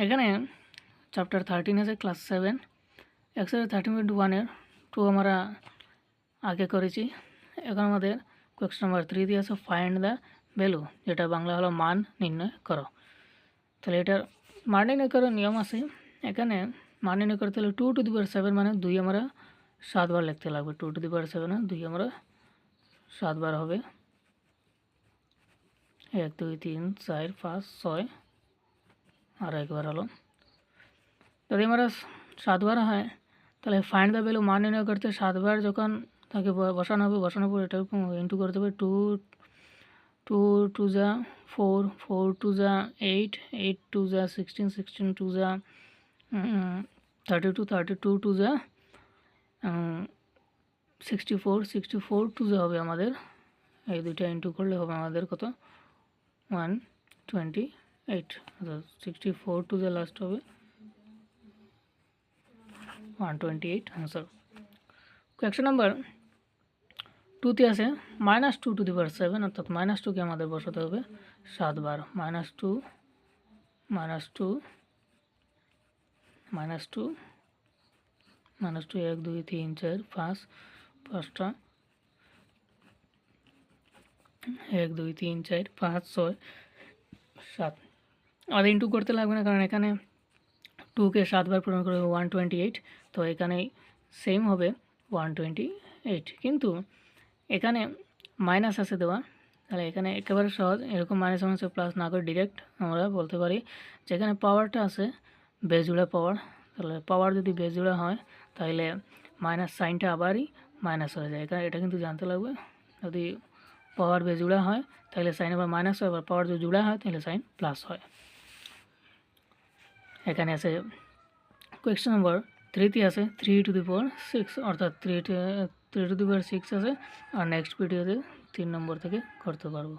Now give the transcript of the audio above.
এখানে চ্যাপ্টার 13 আছে class 7 exercise 13.1 two আমরা আগে করেছি। এখন আমাদের কোয়েশ্চন নাম্বার 3 দিয়ে আছে ফাইন্ড দ্য ভ্যালু, যেটা বাংলা হলো মান নির্ণয় করো। তাহলে এটার মান নির্ণয় করার নিয়ম আছে। এখানে মান নির্ণয় করতে হলে 2 টু দি পাওয়ার 7 মানে 2 আমরা 7 বার লিখতে লাগবে। 2 টু দি পাওয়ার 7 2 আমরা 7 বার হবে। 1 2 3 4 5 6 আর একবার হলো। যদি আমরা 7 বার হয় তাহলে ফাইন্ড দ্য ভ্যালু মান নির্ণয় করতে 7 বার যখন তাকে বসানো হবে, বসানোর পর এটা ইন্টু করতে হবে। 2 2 2 যা 4 4 2 যা 8 8 2 যা 16 16 2 যা 32 32 2 যা 64 64 2 যা হবে আমাদের, এই দুইটা ইন্টু করলে হবে আমাদের কত 128। 64 2 যা লাস্ট হবে 128 आंसर। क्वेश्चन नम्बर 2 তে আছে -2 টু দি পাওয়ার 7 অর্থাৎ -2 কে আমাদের বসাতে হবে 7 বার। -2 -2 -2 -2 1 2 3 4 5 5টা 1 2 3 4 5 6 7 আমাদের ইন্টু করতে লাগবে না, কারণ এখানে 2 কে 7 বার পূরণ করে 128, তো এখানে সেম হবে 128। কিন্তু এখানে মাইনাস আছে দেওয়া, তাহলে এখানে একেবারে সহজ, এরকম মাইনাস মাইনাসে প্লাস না করে ডিরেক্ট আমরা বলতে পারি যেখানে পাওয়ারটা আছে বেজোড়া পাওয়ার, তাহলে পাওয়ার যদি বেজোড়া হয় তাহলে মাইনাস সাইনটা আবারই মাইনাস হয়ে যায়। এখানে এটা কিন্তু জানতে লাগবে, যদি পাওয়ার বেজোড়া হয় তাহলে সাইন আবার মাইনাস হয়, আবার পাওয়ার যদি জোড়া হয় তাহলে সাইন প্লাস হয়। এখানে আছে কোয়েশ্চন নম্বর 3 তে আছে 3 টু দি পাওয়ার 6 অর্থাৎ 3 টু দি পাওয়ার 6 আছে। আর নেক্সট ভিডিওতে 3 নম্বর থেকে করতে পারবো।